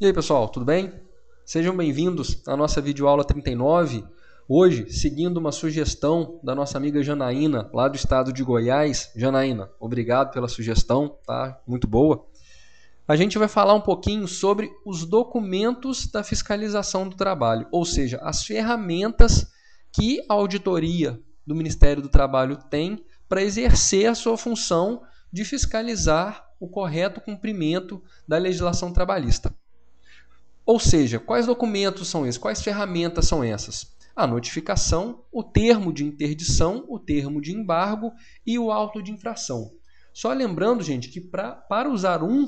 E aí, pessoal, tudo bem? Sejam bem-vindos à nossa videoaula 39. Hoje, seguindo uma sugestão da nossa amiga Janaína, lá do estado de Goiás. Janaína, obrigado pela sugestão, tá? Muito boa. A gente vai falar um pouquinho sobre os documentos da fiscalização do trabalho, ou seja, as ferramentas que a auditoria do Ministério do Trabalho tem para exercer a sua função de fiscalizar o correto cumprimento da legislação trabalhista. Ou seja, quais documentos são esses? Quais ferramentas são essas? A notificação, o termo de interdição, o termo de embargo e o auto de infração. Só lembrando, gente, que para usar um,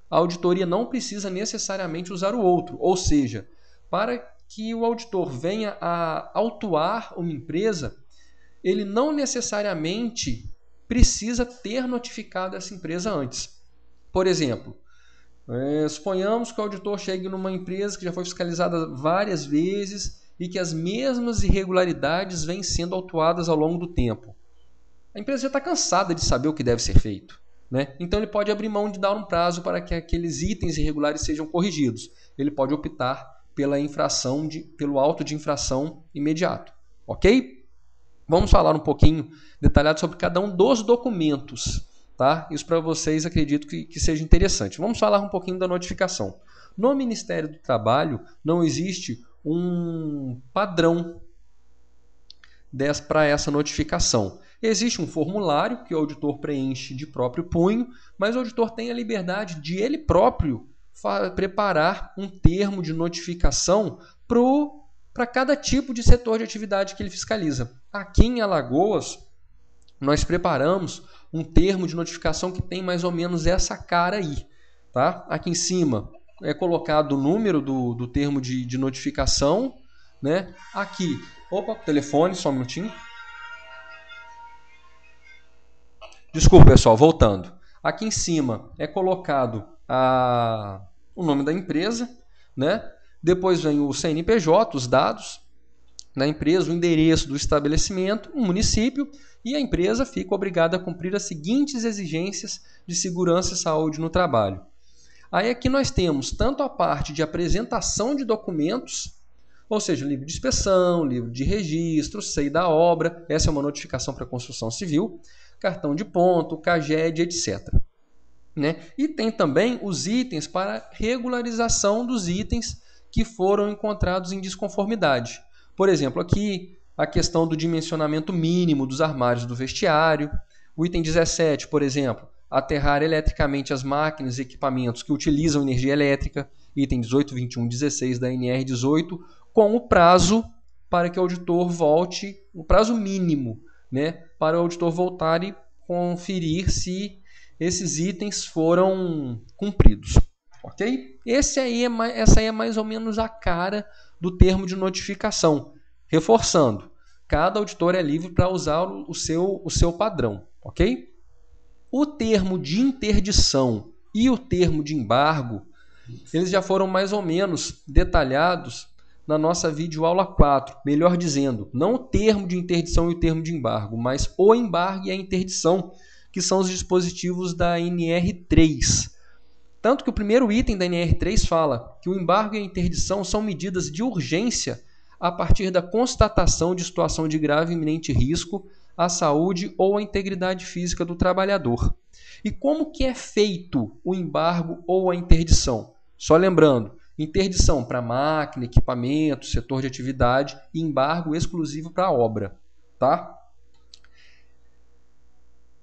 a auditoria não precisa necessariamente usar o outro. Ou seja, para que o auditor venha a autuar uma empresa, ele não necessariamente precisa ter notificado essa empresa antes. Por exemplo, suponhamos que o auditor chegue numa empresa que já foi fiscalizada várias vezes e que as mesmas irregularidades vêm sendo autuadas ao longo do tempo. A empresa já está cansada de saber o que deve ser feito, né? Então ele pode abrir mão de dar um prazo para que aqueles itens irregulares sejam corrigidos. Ele pode optar pelo auto de infração imediato. Ok? Vamos falar um pouquinho detalhado sobre cada um dos documentos. Tá? Isso para vocês acredito que seja interessante. Vamos falar um pouquinho da notificação. No Ministério do Trabalho não existe um padrão para essa notificação. Existe um formulário que o auditor preenche de próprio punho, mas o auditor tem a liberdade de ele próprio preparar um termo de notificação para cada tipo de setor de atividade que ele fiscaliza. Aqui em Alagoas, nós preparamos um termo de notificação que tem mais ou menos essa cara aí. Tá? Aqui em cima é colocado o número do termo de notificação. Né? Aqui, telefone, só um minutinho. Desculpa, pessoal, voltando. Aqui em cima é colocado o nome da empresa, né? Depois vem o CNPJ, os dados da empresa, o endereço do estabelecimento, o município, e a empresa fica obrigada a cumprir as seguintes exigências de segurança e saúde no trabalho. Aí aqui nós temos tanto a parte de apresentação de documentos, ou seja, livro de inspeção, livro de registro, SEI da obra, essa é uma notificação para construção civil, cartão de ponto, CAGED, etc. Né? E tem também os itens para regularização dos itens que foram encontrados em desconformidade. Por exemplo, aqui a questão do dimensionamento mínimo dos armários do vestiário. O item 17, por exemplo, aterrar eletricamente as máquinas e equipamentos que utilizam energia elétrica. Item 18, 21, 16 da NR 18, com o prazo para que o auditor volte, o prazo mínimo, né, para o auditor voltar e conferir se esses itens foram cumpridos. Ok? Essa aí é mais ou menos a cara do termo de notificação. Reforçando, cada auditor é livre para usar o seu padrão. Ok? O termo de interdição e o termo de embargo, eles já foram mais ou menos detalhados na nossa videoaula 4. Melhor dizendo, não o termo de interdição e o termo de embargo, mas o embargo e a interdição, que são os dispositivos da NR3. Tanto que o primeiro item da NR3 fala que o embargo e a interdição são medidas de urgência a partir da constatação de situação de grave e iminente risco à saúde ou à integridade física do trabalhador. E como que é feito o embargo ou a interdição? Só lembrando, interdição para máquina, equipamento, setor de atividade e embargo exclusivo para a obra. Tá?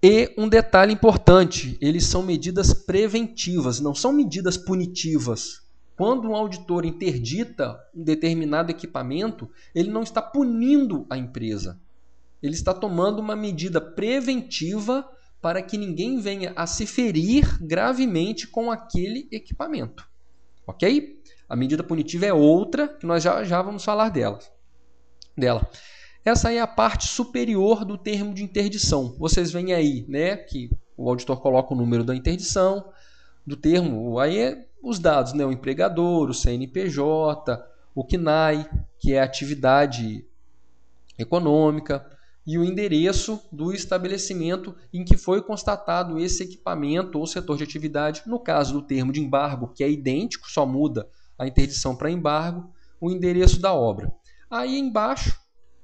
E um detalhe importante, eles são medidas preventivas, não são medidas punitivas. Quando um auditor interdita um determinado equipamento, ele não está punindo a empresa. Ele está tomando uma medida preventiva para que ninguém venha a se ferir gravemente com aquele equipamento. Ok? A medida punitiva é outra, que nós já vamos falar dela. Essa aí é a parte superior do termo de interdição. Vocês veem aí, né, que o auditor coloca o número da interdição, do termo, aí é os dados, né, o empregador, o CNPJ, o CNAE, que é a atividade econômica, e o endereço do estabelecimento em que foi constatado esse equipamento ou setor de atividade. No caso do termo de embargo, que é idêntico, só muda a interdição para embargo, o endereço da obra. Aí embaixo,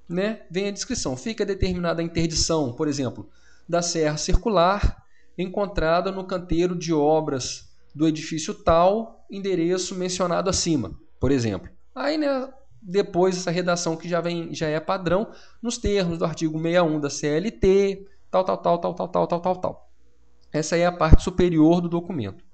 né, vem a descrição. Fica determinada a interdição, por exemplo, da serra circular encontrada no canteiro de obras do edifício tal, endereço mencionado acima, por exemplo. Aí, né, depois essa redação que já é padrão nos termos do artigo 61 da CLT, tal. Essa aí é a parte superior do documento.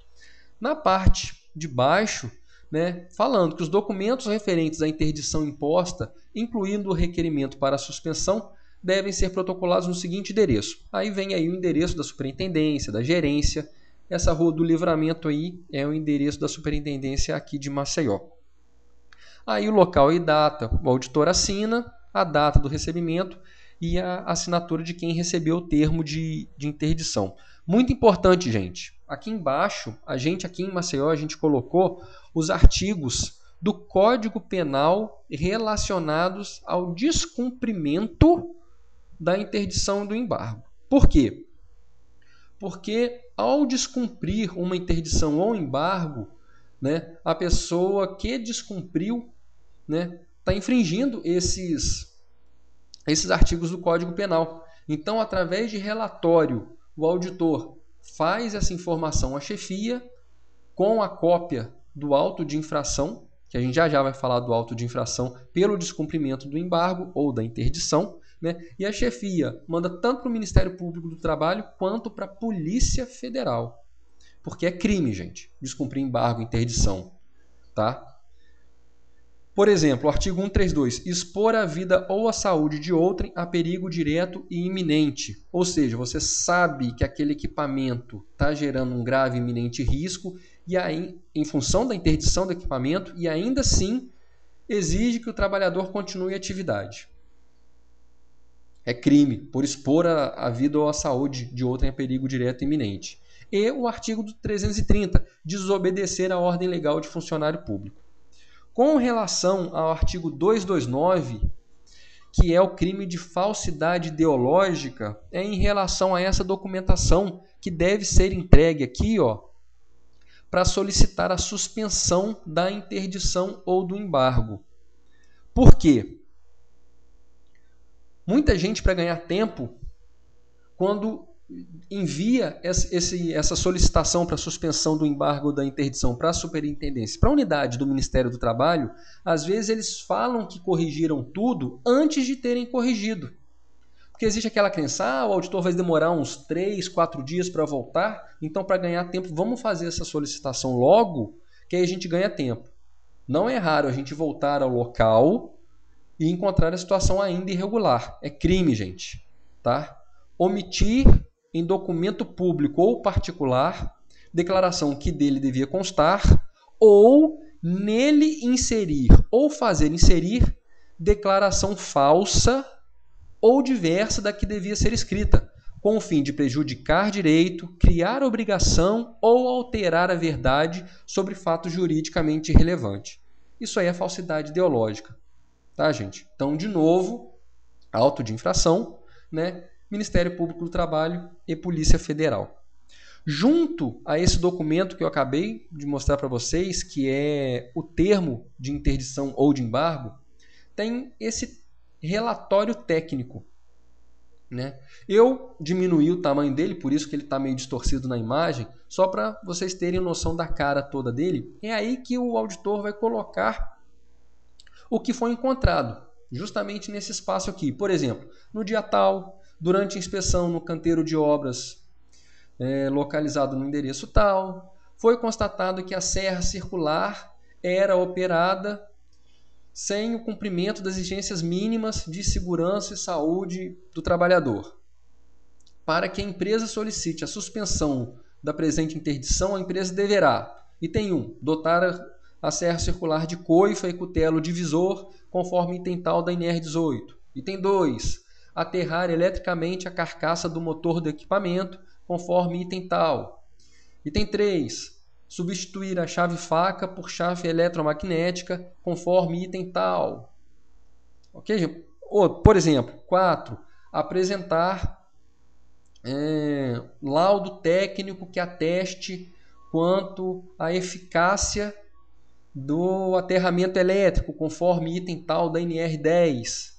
Na parte de baixo, né, falando que os documentos referentes à interdição imposta, incluindo o requerimento para a suspensão, devem ser protocolados no seguinte endereço. Aí vem aí o endereço da superintendência, da gerência. Essa Rua do Livramento aí é o endereço da superintendência aqui de Maceió. Aí o local e data, o auditor assina, a data do recebimento e a assinatura de quem recebeu o termo de interdição. Muito importante, gente. Aqui embaixo, aqui em Maceió, a gente colocou os artigos do Código Penal relacionados ao descumprimento da interdição do embargo. Por quê? Porque ao descumprir uma interdição ou embargo, né, a pessoa que descumpriu, né, está infringindo esses artigos do Código Penal. Então, através de relatório, o auditor faz essa informação à chefia com a cópia do auto de infração, que a gente já vai falar do auto de infração pelo descumprimento do embargo ou da interdição, né? E a chefia manda tanto para o Ministério Público do Trabalho quanto para a Polícia Federal. Porque é crime, gente, descumprir embargo e interdição. Tá? Por exemplo, o artigo 132, expor a vida ou a saúde de outrem a perigo direto e iminente. Ou seja, você sabe que aquele equipamento está gerando um grave e iminente risco e aí, em função da interdição do equipamento, e ainda assim exige que o trabalhador continue a atividade. É crime por expor a vida ou a saúde de outrem a perigo direto e iminente. E o artigo 330, desobedecer a ordem legal de funcionário público. Com relação ao artigo 229, que é o crime de falsidade ideológica, é em relação a essa documentação que deve ser entregue aqui, para solicitar a suspensão da interdição ou do embargo. Por quê? Muita gente, para ganhar tempo, quando envia essa solicitação para suspensão do embargo ou da interdição para a superintendência, para a unidade do Ministério do Trabalho, às vezes eles falam que corrigiram tudo antes de terem corrigido. Porque existe aquela crença, o auditor vai demorar uns 3, 4 dias para voltar, então para ganhar tempo vamos fazer essa solicitação logo, que aí a gente ganha tempo. Não é raro a gente voltar ao local e encontrar a situação ainda irregular. É crime, gente. Tá? Omitir em documento público ou particular declaração que dele devia constar ou nele inserir ou fazer inserir declaração falsa ou diversa da que devia ser escrita, com o fim de prejudicar direito, criar obrigação ou alterar a verdade sobre fato juridicamente relevante. Isso aí é falsidade ideológica. Tá, gente? Então, de novo, auto de infração, né? Ministério Público do Trabalho e Polícia Federal. Junto a esse documento que eu acabei de mostrar para vocês, que é o termo de interdição ou de embargo, tem esse relatório técnico. Né? Eu diminuí o tamanho dele, por isso que ele está meio distorcido na imagem, só para vocês terem noção da cara toda dele. É aí que o auditor vai colocar o que foi encontrado, justamente nesse espaço aqui. Por exemplo, no dia tal, durante a inspeção no canteiro de obras localizado no endereço tal, foi constatado que a serra circular era operada sem o cumprimento das exigências mínimas de segurança e saúde do trabalhador. Para que a empresa solicite a suspensão da presente interdição, a empresa deverá, item 1, dotar a serra circular de coifa e cutelo divisor, conforme item tal da INR 18. Item 2, aterrar eletricamente a carcaça do motor do equipamento, conforme item tal. Item 3, substituir a chave faca por chave eletromagnética, conforme item tal. Ok? Ou, por exemplo, 4, apresentar laudo técnico que ateste quanto à eficácia do aterramento elétrico, conforme item tal da NR10.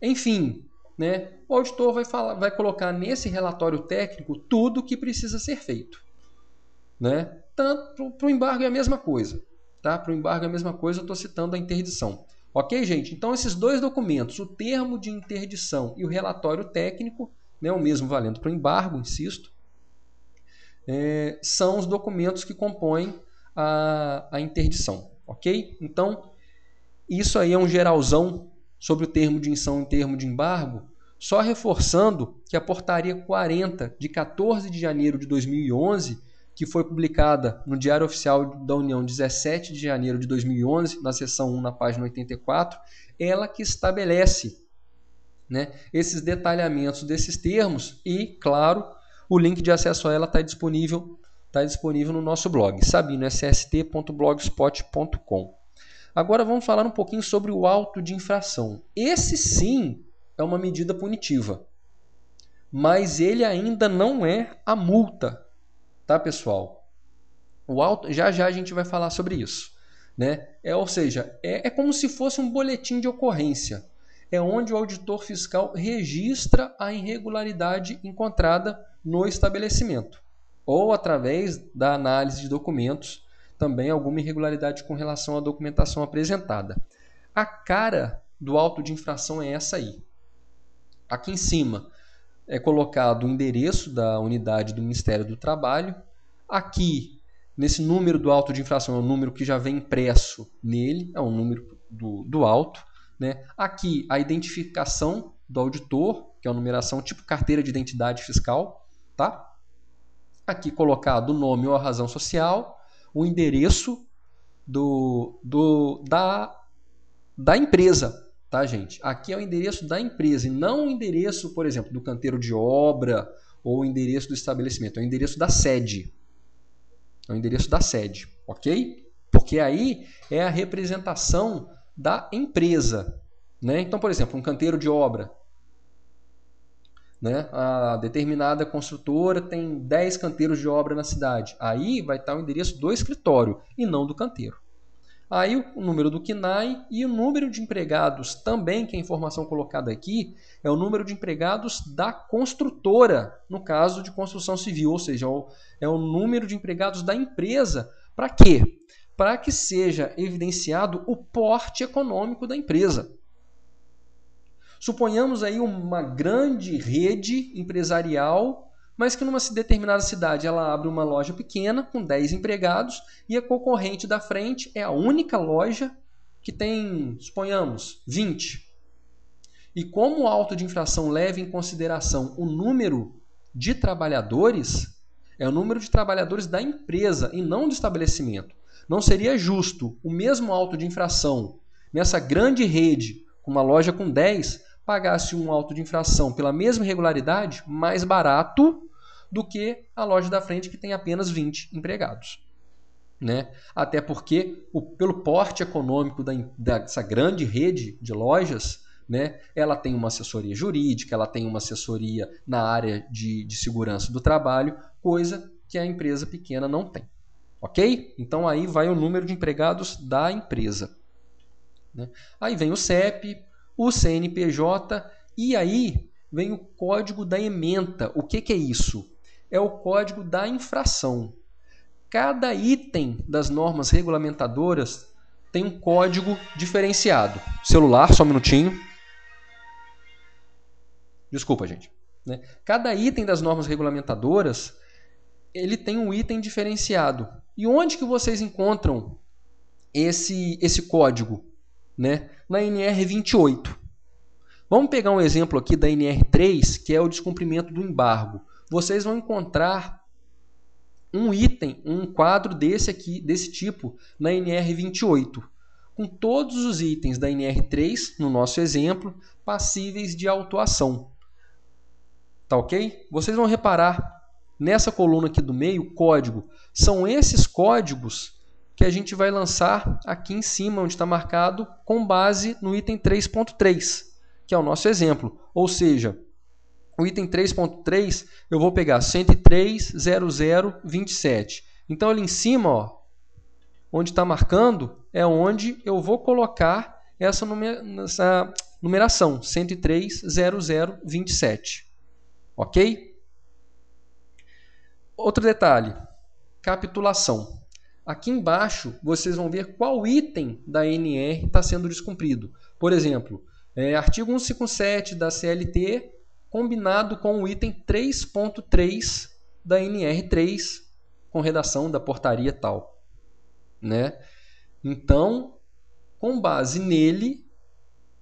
Enfim, né, o auditor vai colocar nesse relatório técnico tudo o que precisa ser feito. Né? Tanto para o embargo é a mesma coisa. Tá? Para o embargo é a mesma coisa, eu estou citando a interdição. Ok, gente? Então, esses dois documentos, o termo de interdição e o relatório técnico, né, o mesmo valendo para o embargo, insisto, são os documentos que compõem a interdição. Ok? Então, isso aí é um geralzão sobre o termo de inção e termo de embargo, só reforçando que a portaria 40, de 14 de janeiro de 2011, que foi publicada no Diário Oficial da União 17 de janeiro de 2011, na seção 1, na página 84, ela que estabelece, né, esses detalhamentos desses termos e, claro, o link de acesso a ela está disponível no nosso blog, sabinoSST.blogspot.com. Agora vamos falar um pouquinho sobre o auto de infração. Esse sim é uma medida punitiva, mas ele ainda não é a multa. Tá, pessoal? O auto, já a gente vai falar sobre isso. Né? Ou seja, é como se fosse um boletim de ocorrência. É onde o auditor fiscal registra a irregularidade encontrada no estabelecimento. Ou através da análise de documentos, também alguma irregularidade com relação à documentação apresentada. A cara do auto de infração é essa aí. Aqui em cima é colocado o endereço da unidade do Ministério do Trabalho. Aqui, nesse número do auto de infração, é um número que já vem impresso nele, é um número do auto. Né? Aqui, a identificação do auditor, que é a numeração tipo carteira de identidade fiscal. Tá? Aqui colocado o nome ou a razão social, o endereço da empresa. Tá, gente? Aqui é o endereço da empresa e não o endereço, por exemplo, do canteiro de obra ou o endereço do estabelecimento. É o endereço da sede. É o endereço da sede, ok? Porque aí é a representação da empresa. Né? Então, por exemplo, um canteiro de obra. Né? A determinada construtora tem 10 canteiros de obra na cidade. Aí vai estar o endereço do escritório e não do canteiro. Aí o número do CNAE e o número de empregados também, que é a informação colocada aqui, é o número de empregados da construtora, no caso de construção civil, ou seja, é o número de empregados da empresa. Para quê? Para que seja evidenciado o porte econômico da empresa. Suponhamos aí uma grande rede empresarial, mas que numa determinada cidade ela abre uma loja pequena com 10 empregados e a concorrente da frente é a única loja que tem, suponhamos, 20. E como o auto de infração leva em consideração o número de trabalhadores, é o número de trabalhadores da empresa e não do estabelecimento. Não seria justo o mesmo auto de infração nessa grande rede, com uma loja com 10, pagasse um auto de infração pela mesma irregularidade mais barato do que a loja da frente que tem apenas 20 empregados. Né? Até porque, pelo porte econômico dessa grande rede de lojas, né, ela tem uma assessoria jurídica, ela tem uma assessoria na área de segurança do trabalho, coisa que a empresa pequena não tem. Ok? Então aí vai o número de empregados da empresa. Né? Aí vem o CEP, o CNPJ e aí vem o código da ementa. O que é isso? É o código da infração. Cada item das normas regulamentadoras tem um código diferenciado. Celular, só um minutinho. Desculpa, gente. Né? Cada item das normas regulamentadoras ele tem um item diferenciado. E onde que vocês encontram esse código? Né? Na NR28. Vamos pegar um exemplo aqui da NR3, que é o descumprimento do embargo. Vocês vão encontrar um item, um quadro desse tipo na NR28, com todos os itens da NR3, no nosso exemplo, passíveis de autuação. Tá ok? Vocês vão reparar nessa coluna aqui do meio, código. São esses códigos que a gente vai lançar aqui em cima, onde está marcado, com base no item 3.3, que é o nosso exemplo. Ou seja, O item 3.3, eu vou pegar 103.0027. Então, ali em cima, ó, onde está marcando, é onde eu vou colocar essa numeração, 103.0027. Ok? Outro detalhe, capitulação. Aqui embaixo, vocês vão ver qual item da NR está sendo descumprido. Por exemplo, artigo 157 da CLT, combinado com o item 3.3 da NR3, com redação da portaria tal. Né? Então, com base nele,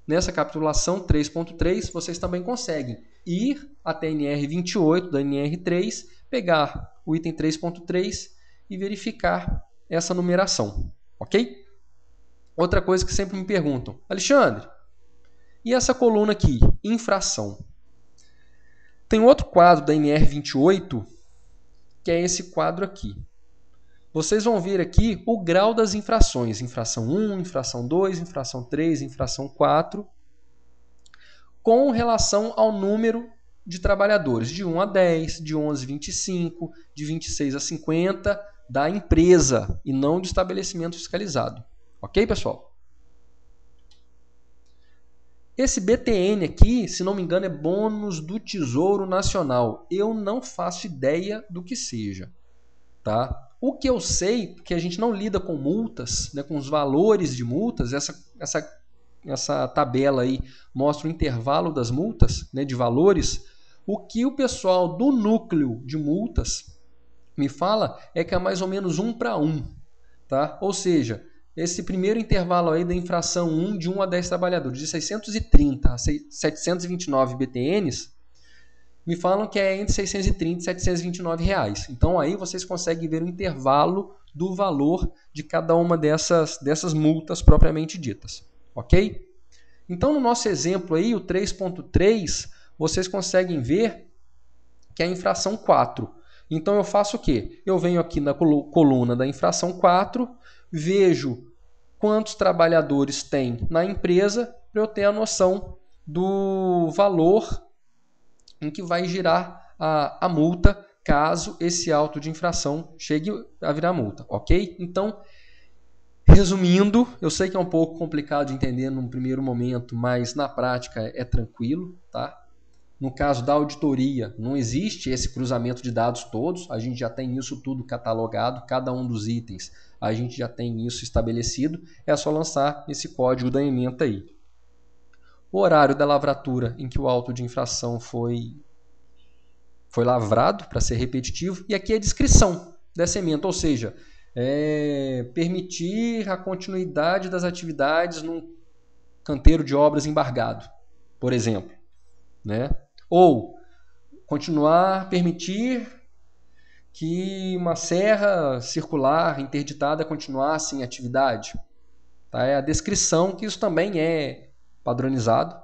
nessa capitulação 3.3, vocês também conseguem ir até a NR28 da NR3, pegar o item 3.3 e verificar essa numeração, ok? Outra coisa que sempre me perguntam, Alexandre, e essa coluna aqui, infração? Tem outro quadro da NR28, que é esse quadro aqui. Vocês vão ver aqui o grau das infrações, infração 1, infração 2, infração 3, infração 4, com relação ao número de trabalhadores, de 1 a 10, de 11 a 25, de 26 a 50, da empresa e não do estabelecimento fiscalizado. Ok, pessoal? Esse BTN aqui, se não me engano, é bônus do Tesouro Nacional. Eu não faço ideia do que seja. Tá? O que eu sei, porque a gente não lida com multas, né, com os valores de multas, essa tabela aí mostra o intervalo das multas, né, de valores. O que o pessoal do núcleo de multas me fala é que é mais ou menos 1 para 1. Tá? Ou seja, esse primeiro intervalo aí da infração 1 de 1 a 10 trabalhadores, de 630 a 729 BTNs, me falam que é entre 630 e 729 reais. Então aí vocês conseguem ver o intervalo do valor de cada uma dessas multas propriamente ditas. Ok? Então no nosso exemplo aí, o 3.3, vocês conseguem ver que é a infração 4. Então eu faço o quê? Eu venho aqui na coluna da infração 4, vejo quantos trabalhadores tem na empresa para eu ter a noção do valor em que vai girar a multa caso esse auto de infração chegue a virar multa, ok? Então, resumindo, eu sei que é um pouco complicado de entender num primeiro momento, mas na prática é tranquilo, tá? No caso da auditoria, não existe esse cruzamento de dados todos, a gente já tem isso tudo catalogado, cada um dos itens, a gente já tem isso estabelecido, é só lançar esse código da ementa aí. O horário da lavratura em que o auto de infração foi lavrado, para ser repetitivo, e aqui é a descrição dessa ementa, ou seja, permitir a continuidade das atividades num canteiro de obras embargado, por exemplo. Né? Ou permitir que uma serra circular interditada continuasse em atividade. Tá? É a descrição, que isso também é padronizado,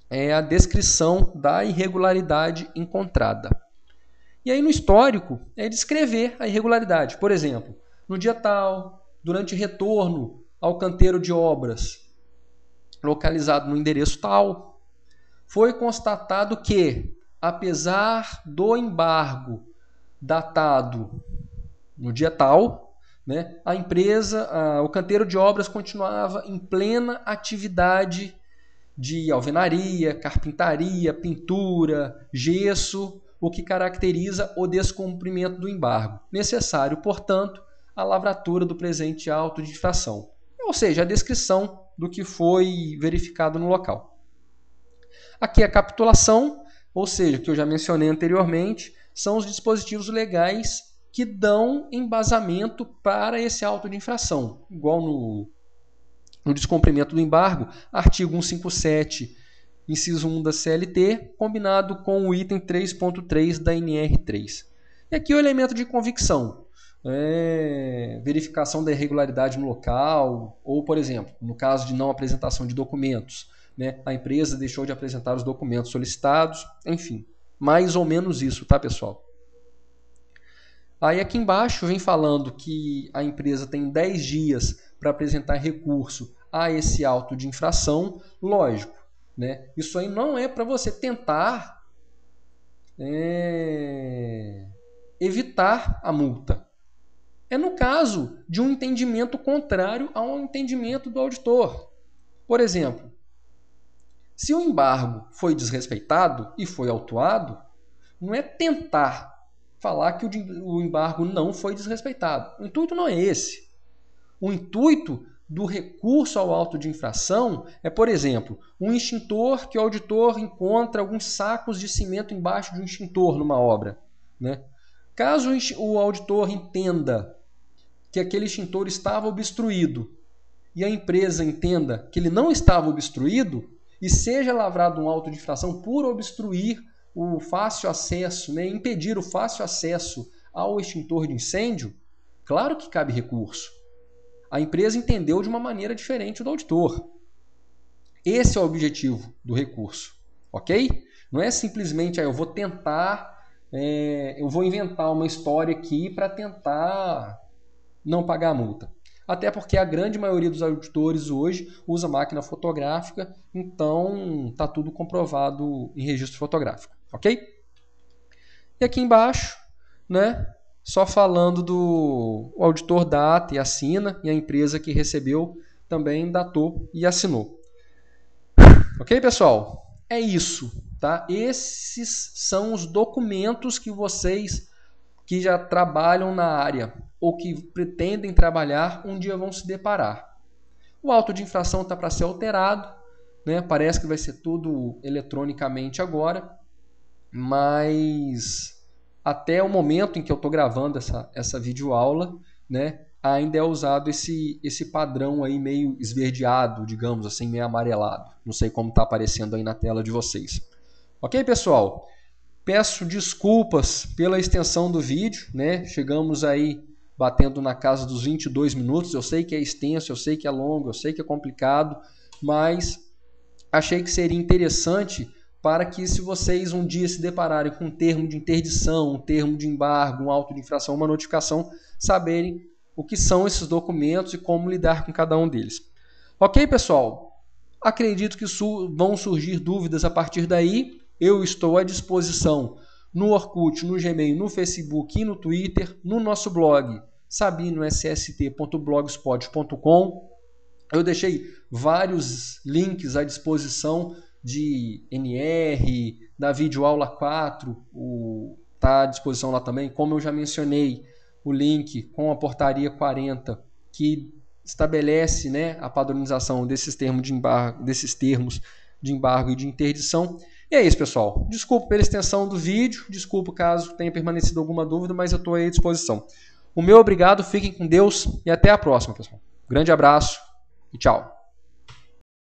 é a descrição da irregularidade encontrada. E aí no histórico é descrever a irregularidade. Por exemplo, no dia tal, durante retorno ao canteiro de obras localizado no endereço tal, foi constatado que, apesar do embargo datado no dia tal, né, a empresa, o canteiro de obras continuava em plena atividade de alvenaria, carpintaria, pintura, gesso, o que caracteriza o descumprimento do embargo. Necessário, portanto, a lavratura do presente auto de infração, ou seja, a descrição do que foi verificado no local. Aqui a capitulação, ou seja, que eu já mencionei anteriormente, são os dispositivos legais que dão embasamento para esse auto de infração, igual no descumprimento do embargo, artigo 157, inciso 1 da CLT, combinado com o item 3.3 da NR3. E aqui o elemento de convicção, verificação da irregularidade no local, ou, por exemplo, no caso de não apresentação de documentos, né, a empresa deixou de apresentar os documentos solicitados, enfim, mais ou menos isso, tá, pessoal? Aí aqui embaixo vem falando que a empresa tem 10 dias para apresentar recurso a esse auto de infração. Lógico, né? Isso aí não é para você tentar evitar a multa. É no caso de um entendimento contrário ao entendimento do auditor. Por exemplo, se o embargo foi desrespeitado e foi autuado, não é tentar falar que o embargo não foi desrespeitado. O intuito não é esse. O intuito do recurso ao auto de infração é, por exemplo, um extintor que o auditor encontra alguns sacos de cimento embaixo de um extintor numa obra, né? Caso o auditor entenda que aquele extintor estava obstruído e a empresa entenda que ele não estava obstruído e seja lavrado um auto de infração por obstruir o fácil acesso, né, impedir o fácil acesso ao extintor de incêndio, claro que cabe recurso. A empresa entendeu de uma maneira diferente do auditor. Esse é o objetivo do recurso, ok? Não é simplesmente, eu vou tentar, eu vou inventar uma história aqui para tentar não pagar a multa. Até porque a grande maioria dos auditores hoje usa máquina fotográfica, então está tudo comprovado em registro fotográfico, ok? E aqui embaixo, né, só falando do o auditor data e assina, e a empresa que recebeu também datou e assinou. Ok, pessoal? É isso, tá? Esses são os documentos que vocês que já trabalham na área ou que pretendem trabalhar um dia vão se deparar. O auto de infração está para ser alterado, né? Parece que vai ser tudo eletronicamente agora, mas até o momento em que eu estou gravando essa videoaula, né, ainda é usado esse padrão aí meio esverdeado, digamos assim, meio amarelado. Não sei como está aparecendo aí na tela de vocês. Ok, pessoal? Peço desculpas pela extensão do vídeo, né? Chegamos aí batendo na casa dos 22 minutos. Eu sei que é extenso, eu sei que é longo, eu sei que é complicado, mas achei que seria interessante para que, se vocês um dia se depararem com um termo de interdição, um termo de embargo, um auto de infração, uma notificação, saberem o que são esses documentos e como lidar com cada um deles. Ok, pessoal? Acredito que vão surgir dúvidas a partir daí. Eu estou à disposição no Orkut, no Gmail, no Facebook e no Twitter, no nosso blog sabinoSST.blogspot.com. Eu deixei vários links à disposição de NR, da videoaula 4, está à disposição lá também. Como eu já mencionei, o link com a portaria 40, que estabelece, né, a padronização desses termos de embargo e de interdição. E é isso, pessoal. Desculpa pela extensão do vídeo, desculpa caso tenha permanecido alguma dúvida, mas eu estou aí à disposição. O meu obrigado, fiquem com Deus e até a próxima, pessoal. Grande abraço e tchau.